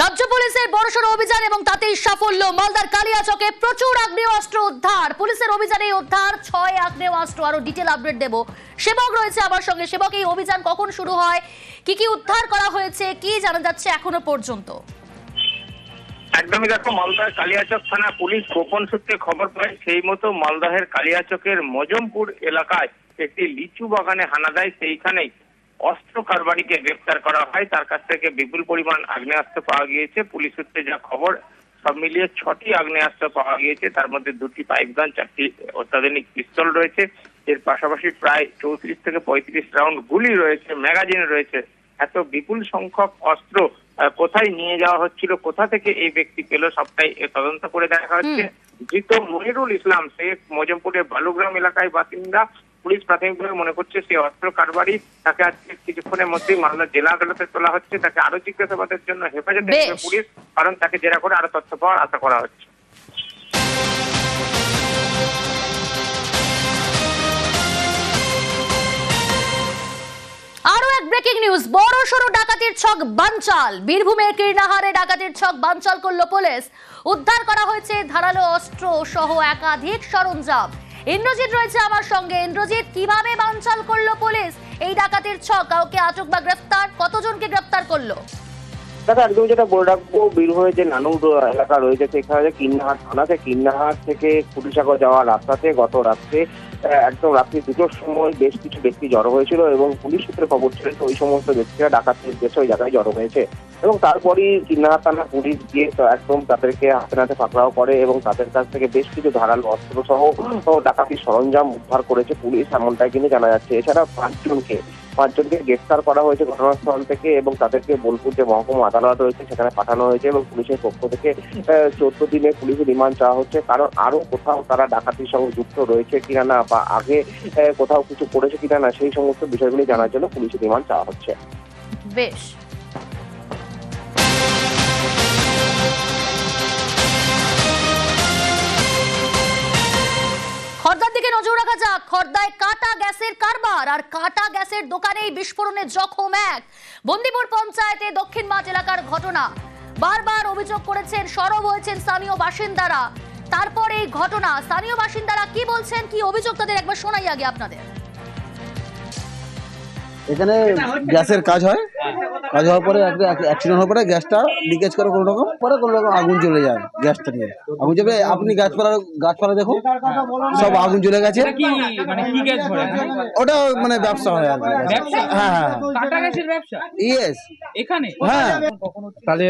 রাজ্য পুলিশের বড়সড় অভিযান এবং তাতেই সাফল্য। মালদার কালিয়াচকে প্রচুর আগ্নেয়াস্ত্র উদ্ধার। পুলিশের অভিযানে উদ্ধার 6 আগ্নেয়াস্ত্র। আরো ডিটেল আপডেট দেব। সেবক রয়েছে আমার সঙ্গে। সেবক, এই অভিযান কখন শুরু হয়, কি উদ্ধার করা হয়েছে, কি জানা যাচ্ছে এখনো পর্যন্ত? একদমই দেখো, মালদার কালিয়াচক থানা পুলিশ গোপন সূত্রে খবর পায়, সেই মতো মালদহের কালিয়াচকের মজমপুর এলাকায় একটি লিচু বাগানে হানা দেয়। সেইখানেই অস্ত্র কারবারিকে গ্রেফতার করা হয়। তার কাছ থেকে বিপুল পরিমাণ আগ্নেয়াস্ত্র পাওয়া গিয়েছে। পুলিশ সূত্রে যা খবর, সব মিলিয়ে 6টি আগ্নেয়াস্ত্র পাওয়া গিয়েছে। তার মধ্যে 2টি পাইপগান, 4টি অত্যাধুনিক পিস্তল রয়েছে। এর পাশাপাশি প্রায় 34 থেকে 35 রাউন্ড গুলি রয়েছে, ম্যাগাজিন রয়েছে। এত বিপুল সংখ্যক অস্ত্র কোথায় নিয়ে যাওয়া হচ্ছিল, কোথা থেকে এই ব্যক্তি পেল, সবটাই তদন্ত করে দেখা হচ্ছে। ধৃত মনিরুল ইসলাম শেখ মজমপুরের বালুগ্রাম এলাকায় বাসিন্দা। পুলিশ প্রাথমিকভাবে মনে করছে সে অস্ত্র কারবারি। তাকে আজকে কিছুক্ষণের মধ্যেই মালদা জেলা আদালতে তোলা হচ্ছে। তাকে আরো জিজ্ঞাসাবাদের জন্য হেফাজতে নেবে পুলিশ, কারণ তাকে জেরা করে আরো তথ্য পাওয়ার আশা করা হচ্ছে। আরো এক ব্রেকিং নিউজ, বড়সড় ডাকাতির ছক বানচাল। বীরভূমের কীর্ণাহারে ডাকাতির ছক বানচাল করলো পুলিশ। উদ্ধার করা হয়েছে ধারালো অস্ত্র সহ একাধিক সরঞ্জাম। ইন্দ্রজিৎ রয়েছে আমার সঙ্গে। ইন্দ্রজিৎ, কিভাবে বানচাল করলো পুলিশ এই ডাকাতির ছক? কাউকে আটক বা গ্রেফতার? কতজনকে গ্রেফতার করলো? দাদা, একদম যেটা বলে রাখবো, বীরভূমের যে নানুর এলাকা রয়েছে সেখানে কিন্নাহাট থানাতে, কিন্নাহাট থেকে কুটিসাগর যাওয়ার রাস্তাতে গত রাত্রে একদম রাত্রি 2টোর সময় বেশ কিছু ব্যক্তি জড়ো হয়েছিল এবং পুলিশ সূত্রে খবর ছিল ওই সমস্ত ব্যক্তিরা ডাকাতির উদ্দেশ্যে ওই জায়গায় জড়ো হয়েছে। এবং তারপরই কিন্নাহাট থানা পুলিশ গিয়ে একদম তাদেরকে হাতে নাতে পাকড়াও করে এবং তাদের কাছ থেকে বেশ কিছু ধারালো অস্ত্র সহ ডাকাতির সরঞ্জাম উদ্ধার করেছে পুলিশ, এমনটাই কিন্তু জানা যাচ্ছে। এছাড়া 5জনকে গ্রেফতার করা হয়েছে ঘটনাস্থল থেকে এবং তাদেরকে বোলপুর যে মহকুমা আদালত রয়েছে সেখানে পাঠানো হয়েছে এবং পুলিশের পক্ষ থেকে 14 দিনের পুলিশের রিমান্ড চাওয়া হচ্ছে। কারণ আরো কোথাও তারা ডাকাতির সঙ্গে যুক্ত রয়েছে কিনা না, বা আগে কোথাও কিছু করেছে কিনা না, সেই সমস্ত বিষয়গুলি জানার জন্য পুলিশের রিমান্ড চাওয়া হচ্ছে। বেশ, খর্দার দিকে নজর রাখা যাক। খর্দায় কাটা গ্যাসের কারবার আর কাটা গ্যাসের দোকানেই বিস্ফোরণে জখম এক। বন্দিপুর পঞ্চায়েতে দক্ষিণ মাঠ এলাকার ঘটনা। বারবার অভিযোগ করেছেন, সরব হয়েছেন স্থানীয় বাসিন্দারা। তারপর এই ঘটনা, স্থানীয় বাসিন্দারা কি বলছেন, কি অভিযোগ তাদের একবার শোনাই আগে আপনাদের। এখানে গ্যাসের কাজ হয়, কাজ হওয়ার পরে একটা অ্যাক্সিডেন্ট হওয়ার পরে গ্যাসটা লিকেজ করে কোনো রকম আগুন জ্বলে যায়। গ্যাসটা নিয়ে আগুন জ্বলে, আপনি গাছপালা দেখুন, সব আগুন জ্বলে গেছে। ওটা মানে ব্যবসা হয় আর কি। হ্যাঁ, ইয়েস, এখানে হ্যাঁ। তাহলে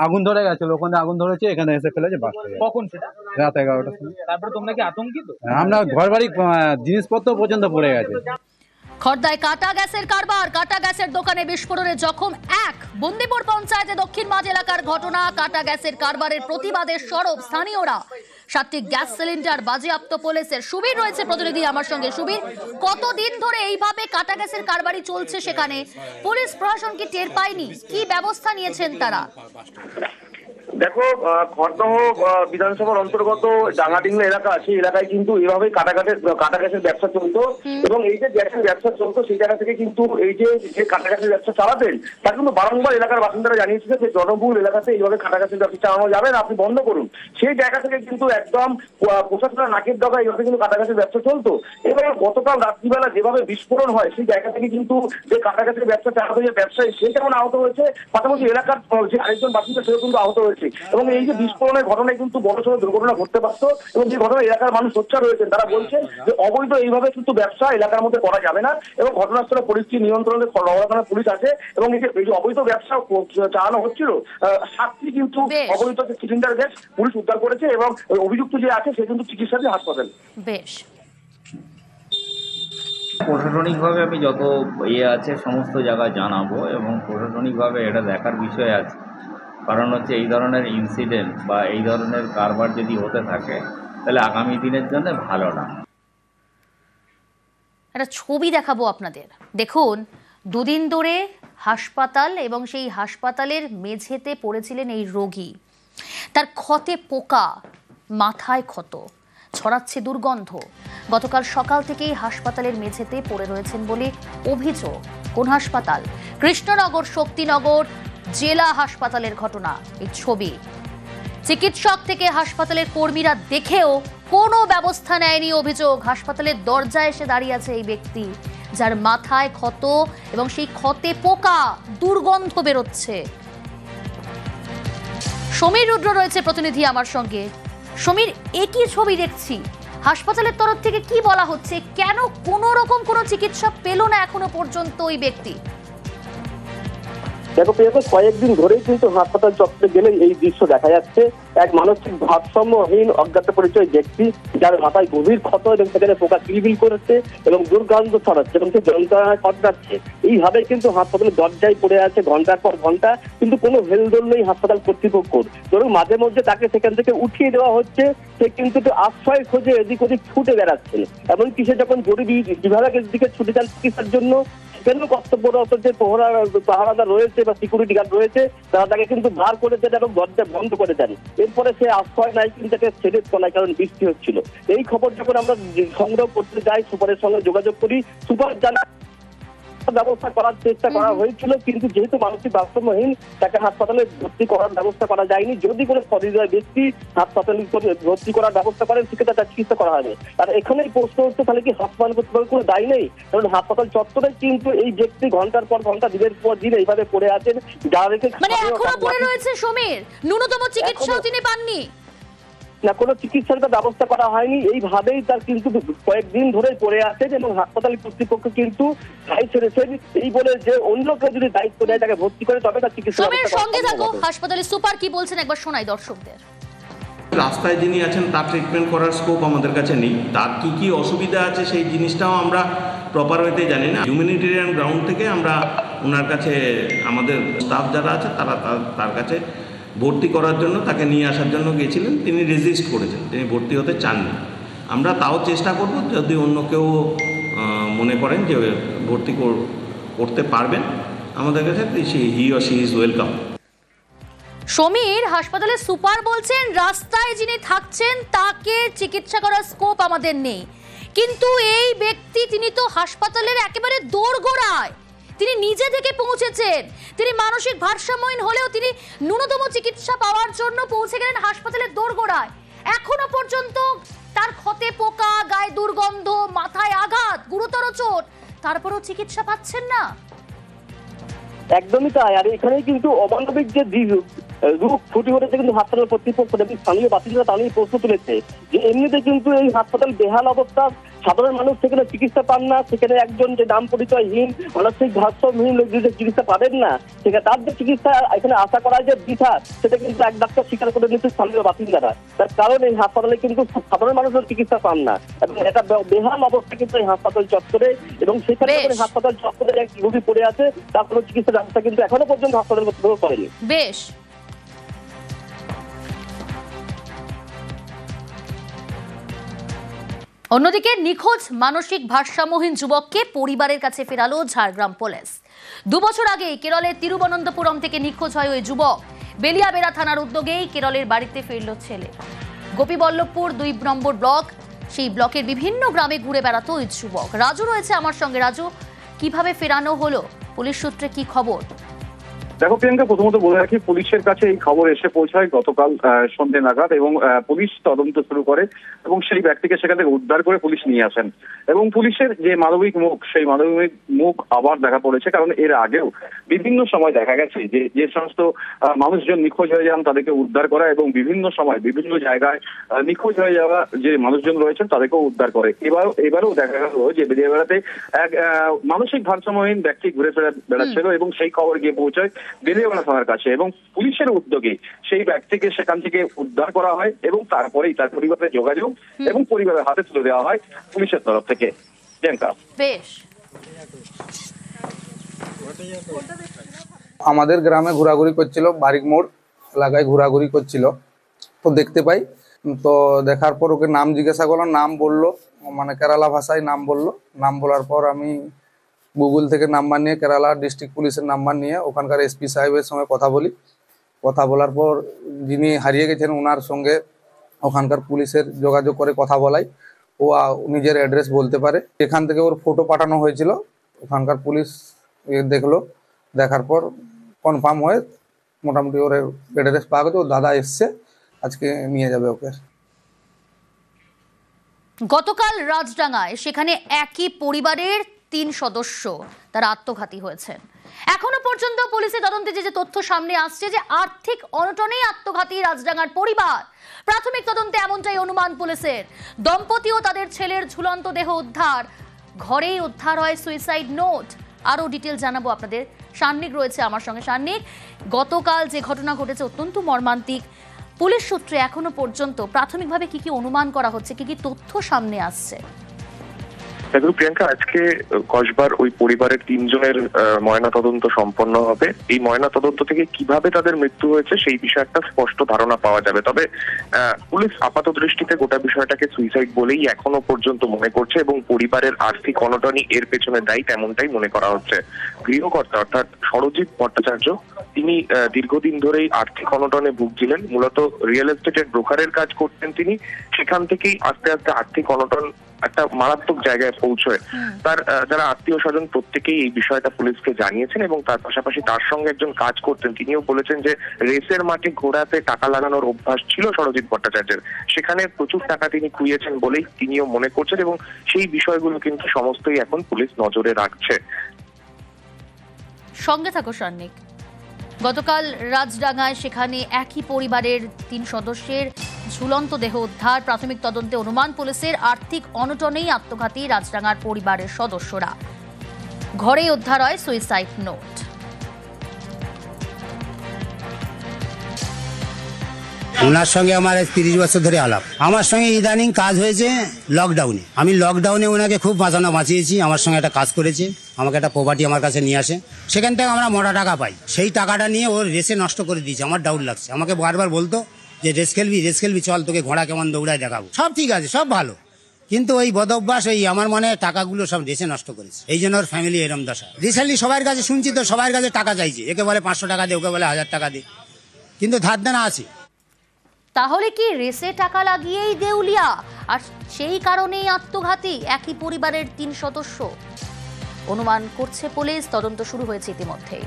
আগুন ধরে গেছিল, ওখানে আগুন ধরেছে, এখানে এসে ফেলেছে। কখন সেটা? রাত 11টার সময়। তারপরে তোমরা কি আতঙ্কিত? আমরা ঘর বাড়ি জিনিসপত্র পর্যন্ত পড়ে গেছে। খর্দায় কাটা গ্যাসের কারবার, কাটা গ্যাসের দোকানে বিস্ফোরণে জখম এক। বন্দিপুর পঞ্চায়েতে দক্ষিণ মাঠ এলাকার ঘটনা। কাটা গ্যাসের কারবারের প্রতিবাদে সরব স্থানীয়রা। 7টি গ্যাস সিলিন্ডার বাজেয়াপ্ত পুলিশের। সুবীর রয়েছে প্রতিনিধি আমার সঙ্গে। সুবীর, কতদিন ধরে এইভাবে কাটা গ্যাসের কারবারি চলছে সেখানে? পুলিশ প্রশাসন কি টের পায়নি? কি ব্যবস্থা নিয়েছেন তারা? দেখো, খড়দহ বিধানসভার অন্তর্গত ডাঙ্গাডিংলা এলাকা আছে, এলাকায় কিন্তু এইভাবেই কাটা গ্যাসের ব্যবসা চলতো। এবং এই যে গ্যাসের ব্যবসা চলতো সেই জায়গা থেকে কিন্তু এই যে কাটা গ্যাসের ব্যবসা চালাতেন তা কিন্তু বারংবার এলাকার বাসিন্দারা জানিয়েছিল যে জনবহুল এলাকাতে এইভাবে কাটা গ্যাসের ব্যবসা চালানো যাবে না, আপনি বন্ধ করুন। সেই জায়গা থেকে কিন্তু একদম প্রশাসনের নাকের ডগা এইভাবে কিন্তু কাটা গ্যাসের ব্যবসা চলতো। এবার গতকাল রাত্রিবেলা যেভাবে বিস্ফোরণ হয় সেই জায়গা থেকে কিন্তু যে কাটা গ্যাসের ব্যবসা চালাতো যে ব্যবসায়ী, সে যেমন আহত হয়েছে, পাশাপাশি এলাকার যে আরেকজন বাসিন্দা সেও কিন্তু আহত হয়েছে। এবং এই যে বিস্ফোরণের ঘটনায় কিন্তু বড়সড় দুর্ঘটনা ঘটতে পারত। এবং যে ঘটনা এলাকার মানুষ সোচ্চার রয়েছেন, তারা বলছেন যে অবৈধ এইভাবে কিন্তু ব্যবসা এলাকার মধ্যে করা যাবে না। এবং ঘটনাস্থলে পরিস্থিতি নিয়ন্ত্রণে নগর পুলিশ আছে এবং এই যে অবৈধ ব্যবসা চালানো হচ্ছিল, 7টি কিন্তু অবৈধ সিলিন্ডার গ্যাস পুলিশ উদ্ধার করেছে এবং অভিযুক্ত যে আছে সে কিন্তু চিকিৎসাধীন হাসপাতালে। বেশ, প্রশাসনিকভাবে আমি যত আছে সমস্ত জায়গায় জানাবো এবং প্রশাসনিকভাবে এটা দেখার বিষয় আছে। কারণ হচ্ছে এই ধরনের ইনসিডেন্ট বা এই ধরনের কারবার যদি হতে থাকে তাহলে আগামী দিনের জন্য ভালো না। একটা ছবি দেখাবো আপনাদের। দেখুন, 2 দিন ধরে হাসপাতাল এবং সেই হাসপাতালের মেঝেতে পড়েছিলেন এই রোগী। তার ক্ষতে পোকা, মাথায় ক্ষত, ছড়াচ্ছে দুর্গন্ধ। গতকাল সকাল থেকেই হাসপাতালের মেঝেতে পড়ে রয়েছেন বলে অভিযোগ। কোন হাসপাতাল? কৃষ্ণনগর, শক্তিনগর জেলা হাসপাতালের ঘটনা। এই ছবি চিকিৎসক থেকে হাসপাতালের কর্মীরা দেখেও কোনো ব্যবস্থা নেয়নি অভিযোগ। হাসপাতালের দরজায় এসে দাঁড়িয়ে আছে এই ব্যক্তি, যার মাথায় ক্ষত এবং সেই ক্ষতে পোকা, দুর্গন্ধ বেরোচ্ছে। সমীর রুদ্র রয়েছে প্রতিনিধি আমার সঙ্গে। সমীর, একই ছবি দেখছি, হাসপাতালের তরফ থেকে কি বলা হচ্ছে? কেন কোনো রকম কোনো চিকিৎসা পেল না এখনো পর্যন্ত ওই ব্যক্তি? দেখো প্রিয়ঙ্কা, কয়েকদিন ধরেই কিন্তু হাসপাতাল চত্বরে গেলে এই দৃশ্য দেখা যাচ্ছে। এক মানসিক ভারসাম্যহীন অজ্ঞাত পরিচয় ব্যক্তি, যার মাথায় গভীর ক্ষত এবং সেখানে পোকা কিলবিল করেছে এবং দুর্গন্ধ ছড়াচ্ছে এবং সে যন্ত্রণায় কটকাচ্ছে। এইভাবে কিন্তু হাসপাতালের দরজায় পড়ে আছে ঘন্টার পর ঘন্টা, কিন্তু কোনো হেলদোল নেই হাসপাতাল কর্তৃপক্ষের। ধরুন মাঝে মধ্যে তাকে সেখান থেকে উঠিয়ে দেওয়া হচ্ছে, সে কিন্তু আশ্রয় খোঁজে এদিক ওদিক ছুটে বেড়াচ্ছেন। এমনকি সে যখন জরুরি বিভাগের দিকে ছুটে যান চিকিৎসার জন্য, কেন কর্তব্যরত যে পাহারাদার রয়েছে বা সিকিউরিটি গার্ড রয়েছে, তারা তাকে কিন্তু বার করে দেন এবং দরজা বন্ধ করে দেন। এরপরে সে আশ্রয় নাই, কিন্তু তাকে ছেড়ে চলায়, কারণ বৃষ্টি হচ্ছিল। এই খবর যখন আমরা সংগ্রহ করতে যাই, সুপারের সঙ্গে যোগাযোগ করি, সুপার জানা ব্যবস্থা করার চেষ্টা করা হয়েছিল, কিন্তু যেহেতু মানসিক ভারসাম্যহীন, তাকে হাসপাতালে ভর্তি করার ব্যবস্থা করা যায়নি। যদি কোনো সহৃদয় ব্যক্তি হাসপাতালে ভর্তি করার ব্যবস্থা করেন, সেক্ষেত্রে তার চিকিৎসা করা হবে। আর এখানেই প্রশ্ন হচ্ছে, তাহলে কি হাসপাতাল কর্তৃপক্ষের কোনো দায়ী নেই? কারণ হাসপাতাল চত্বরে কিন্তু এই ব্যক্তি ঘন্টার পর ঘন্টা, দিনের পর দিন এইভাবে পড়ে আছেন, যারা রেখে এখনো পড়ে রয়েছে সমীর, ন্যূনতম চিকিৎসাও তিনি পাননি না, কোনো চিকিৎসার ব্যবস্থা করা হয়নি। এইভাবেই তার কিন্তু কয়েকদিন ধরে পড়ে আছেন এবং হাসপাতাল কর্তৃপক্ষ কিন্তু দায়ী ছেড়েছেন এই বলে যে অন্য কেউ যদি দায়িত্ব নেয়, তাকে ভর্তি করে, তবে তার চিকিৎসা। সমীর, সঙ্গে থাকো, হাসপাতালের সুপার কি বলছেন একবার শোনাই দর্শকদের। রাস্তায় যিনি আছেন তার ট্রিটমেন্ট করার স্কোপ আমাদের কাছে নেই। তার কি কি অসুবিধা আছে সেই জিনিসটাও আমরা প্রপার ওয়েতে জানি না। হিউম্যানিটেরিয়ান গ্রাউন্ড থেকে আমরা ওনার কাছে, আমাদের স্টাফ যারা আছে তারা তার কাছে ভর্তি করার জন্য, তাকে নিয়ে আসার জন্য গিয়েছিলেন। তিনি রেজিস্ট করেছেন, তিনি ভর্তি হতে চাননি। আমরা তাও চেষ্টা করব, যদি অন্য কেউ মনে করেন যে ভর্তি করতে পারবেন আমাদের কাছে, he or she is welcome. Samir, হাসপাতালের সুপার বলছেন রাস্তায় যিনি থাকছেন তাকে চিকিৎসা করার স্কোপ আমাদের নেই, কিন্তু এই ব্যক্তি তিনি তো হাসপাতালের একেবারে দোরগোড়ায়, তিনি নিজে থেকে পৌঁছেছেন। তিনি মানসিক ভারসাম্যহীন হলেও তিনি ন্যূনতম চিকিৎসা পাওয়ার জন্য পৌঁছে গেলেন হাসপাতালের দোরগোড়ায়। এখনো পর্যন্ত তার ক্ষতে পোকা, গায়ে দুর্গন্ধ, মাথায় আঘাত, গুরুতর চোট, তারপরেও চিকিৎসা পাচ্ছেন না। একদমই তাই। আর এখানেই কিন্তু অমানবিক যে রূপ ফুটে উঠেছে কিন্তু হাসপাতাল কর্তৃপক্ষ এবং স্থানীয় বাসিন্দারা তা নিয়ে প্রশ্ন তুলেছে যে এমনিতে কিন্তু এই হাসপাতাল বেহাল অবস্থা, সাধারণ মানুষ সেখানে চিকিৎসা পান না। সেখানে একজন যে নাম পরিচয়হীন, মানসিক ভারসাম্যহীন লোক যদি চিকিৎসা পাবেন না, সেখানে তার যে চিকিৎসা এখানে আশা করা যে বৃথা, সেটা কিন্তু এক ডাক্তার স্বীকার করে নিচ্ছে স্থানীয় বাসিন্দারা। তার কারণ এই হাসপাতালে কিন্তু সাধারণ মানুষের চিকিৎসা পান না এবং এটা বেহাল অবস্থা কিন্তু এই হাসপাতাল চত্বরে। এবং সেখানে হাসপাতাল চত্বরে এক রোগী পড়ে আছে, তার কোনো চিকিৎসা ব্যবস্থা কিন্তু এখনো পর্যন্ত হাসপাতাল কর্তৃপক্ষ করেনি। বেশ। অন্যদিকে নিখোঁজ মানসিক ভারসাম্যহীন যুবককে পরিবারের কাছে ফেরালো ঝাড়গ্রাম পুলিশ। 2 বছর আগে কেরলের তিরুবনন্তপুরম থেকে নিখোঁজ হয় ওই যুবক। বেলিয়াবেড়া থানার উদ্যোগেই কেরলের বাড়িতে ফিরল ছেলে। গোপীবল্লভপুর 2 নম্বর ব্লক, সেই ব্লকের বিভিন্ন গ্রামে ঘুরে বেড়াতো ওই যুবক। রাজু রয়েছে আমার সঙ্গে। রাজু, কিভাবে ফেরানো হলো, পুলিশ সূত্রে কি খবর? দেখো প্রিয়াঙ্কা, প্রথমত বলে রাখি, পুলিশের কাছে এই খবর এসে পৌঁছায় গতকাল সন্ধ্যে নাগাদ এবং পুলিশ তদন্ত শুরু করে এবং সেই ব্যক্তিকে সেখান থেকে উদ্ধার করে পুলিশ নিয়ে আসেন। এবং পুলিশের যে মানবিক মুখ, সেই মানবিক মুখ আবার দেখা পড়েছে, কারণ এর আগেও বিভিন্ন সময় দেখা গেছে যে সমস্ত মানুষজন নিখোঁজ হয়ে যান তাদেরকে উদ্ধার করা এবং বিভিন্ন সময় বিভিন্ন জায়গায় নিখোঁজ হয়ে যাওয়া যে মানুষজন রয়েছেন তাদেরকেও উদ্ধার করে। এবারও দেখা গেল যে বেরিয়াবেড়াতে এক মানসিক ভারসাম্যহীন ব্যক্তি ঘুরে বেড়াচ্ছিল এবং সেই খবর গিয়ে পৌঁছায় বেলিয়াবেড়া থানার কাছে এবং পুলিশের উদ্যোগে সেই ব্যক্তিকে সেখান থেকে উদ্ধার করা হয় এবং তারপরেই তার পরিবারের যোগাযোগ এবং পরিবারের হাতে তুলে দেওয়া হয় পুলিশের তরফ থেকে। বেশ। আমাদের গ্রামে ঘোরাঘুরি করছিল, বারিক মোড় এলাকায় ঘোরাঘুরি করছিল, তো দেখতে পাই। তো দেখার পর ওকে নাম জিজ্ঞাসা করলাম, নাম বললো, মানে কেরালা ভাষায় নাম বললো। নাম বলার পর আমি গুগল থেকে নাম্বার নিয়ে, কেরালা ডিস্ট্রিক্ট পুলিশের নাম্বার নিয়ে ওখানকার এসপি সাহেবের সঙ্গে কথা বলি। কথা বলার পর যিনি হারিয়ে গেছেন ওনার সঙ্গে ওখানকার পুলিশের যোগাযোগ করে কথা বলাই। ও নিজের অ্যাড্রেস বলতে পারে। এখান থেকে ওর ফটো পাঠানো হয়েছিল, ওখানকার পুলিশ দেখলো। দেখার পর কনফার্ম হয়ে মোটামুটি ওর বেড রেস্ট পাওয়া গেছে। ওর দাদা এসছে, আজকে নিয়ে যাবে ওকে। গতকাল রাজডাঙ্গায় সেখানে একই পরিবারের 3 সদস্য তারা আত্মঘাতী হয়েছেন। এখনো পর্যন্ত পুলিশের তদন্তে যে তথ্য সামনে আসছে যে আর্থিক অনটনেই আত্মঘাতী রাজডাঙ্গার পরিবার। প্রাথমিক তদন্তে এমনটাই অনুমান পুলিশের। দম্পতি ও তাদের ছেলের ঝুলন্ত দেহ উদ্ধার, ঘরেই উদ্ধার হয় সুইসাইড নোট। আরো ডিটেল জানাবো আপনাদের। সান্নিক রয়েছে আমার সঙ্গে। সান্নিক, গতকাল যে ঘটনা ঘটেছে অত্যন্ত মর্মান্তিক, পুলিশ সূত্রে এখনো পর্যন্ত প্রাথমিকভাবে কি কি অনুমান করা হচ্ছে, কি কি তথ্য সামনে আসছে? দেখো প্রিয়াঙ্কা, আজকে কসবার ওই পরিবারের 3 জনের ময়না তদন্ত সম্পন্ন হবে। এই ময়না তদন্ত থেকে কিভাবে তাদের মৃত্যু হয়েছে সেই বিষয়ে একটা স্পষ্ট ধারণা পাওয়া যাবে। তবে পুলিশ আপাত দৃষ্টিতে গোটা বিষয়টাকে সুইসাইড বলেই এখনো পর্যন্ত মনে করছে এবং পরিবারের আর্থিক অনটনই এর পেছনে দায়ী তেমনটাই মনে করা হচ্ছে। গৃহকর্তা অর্থাৎ সরজিৎ ভট্টাচার্য তিনি দীর্ঘদিন ধরেই আর্থিক অনটনে ভুগছিলেন। মূলত রিয়েল এস্টেটের ব্রোকারের কাজ করতেন তিনি। সেখান থেকেই আস্তে আস্তে আর্থিক অনটন একটা মারাত্মক জায়গায় পৌঁছয়। তার যারা আত্মীয় স্বজন প্রত্যেকেই এই বিষয়টা পুলিশকে জানিয়েছেন এবং তার পাশাপাশি তার সঙ্গে একজন কাজ করতেন, তিনিও বলেছেন যে রেসের মাঠে ঘোড়াতে টাকা লাগানোর অভ্যাস ছিল সরজিৎ ভট্টাচার্যের। সেখানে প্রচুর টাকা তিনি খুইয়েছেন বলেই তিনিও মনে করছেন এবং সেই বিষয়গুলো কিন্তু সমস্তই এখন পুলিশ নজরে রাখছে। সঙ্গে থাকো সান্নিক। গতকাল রাজডাঙ্গায় সেখানে একই পরিবারের 3 সদস্যের ঝুলন্ত দেহ উদ্ধার। প্রাথমিক তদন্তে অনুমান পুলিশের আর্থিক অনটনেই আত্মঘাতী রাজডাঙ্গার পরিবারের সদস্যরা। ঘরেই উদ্ধার হয় সুইসাইড নোট। ওনার সঙ্গে আমার 30 বছর ধরে আলাপ। আমার সঙ্গে ইদানিং কাজ হয়েছে লকডাউনে। আমি লকডাউনে ওনাকে খুব বাঁচিয়েছি। আমার সঙ্গে একটা কাজ করেছে, আমাকে একটা প্রপার্টি আমার কাছে নিয়ে আসে, সেখান থেকে আমরা মোটা টাকা পাই। সেই টাকাটা নিয়ে ওর রেসে নষ্ট করে দিয়েছে। আমার ডাউট লাগছে। আমাকে বারবার বলতো যে রেস খেলবি, চল তোকে ঘোড়া কেমন দৌড়ায় দেখাবো। সব ঠিক আছে, সব ভালো, কিন্তু ওই বদভ্যাস, এই আমার মনে টাকাগুলো সব রেসে নষ্ট করেছে। এই জন্য ওর ফ্যামিলি এরম দশা। রিসেন্টলি সবার কাছে শুনছি তো, সবার কাছে টাকা চাইছে। একে বলে 500 টাকা দে, ওকে বলে 1000 টাকা দে, কিন্তু ধার দেনা আছে। তাহলে কি রেসে টাকা লাগিয়েই দেউলিয়া, আর সেই কারণেই আত্মঘাতী একই পরিবারের 3 সদস্য? অনুমান করছে পুলিশ, তদন্ত শুরু হয়েছে ইতিমধ্যেই।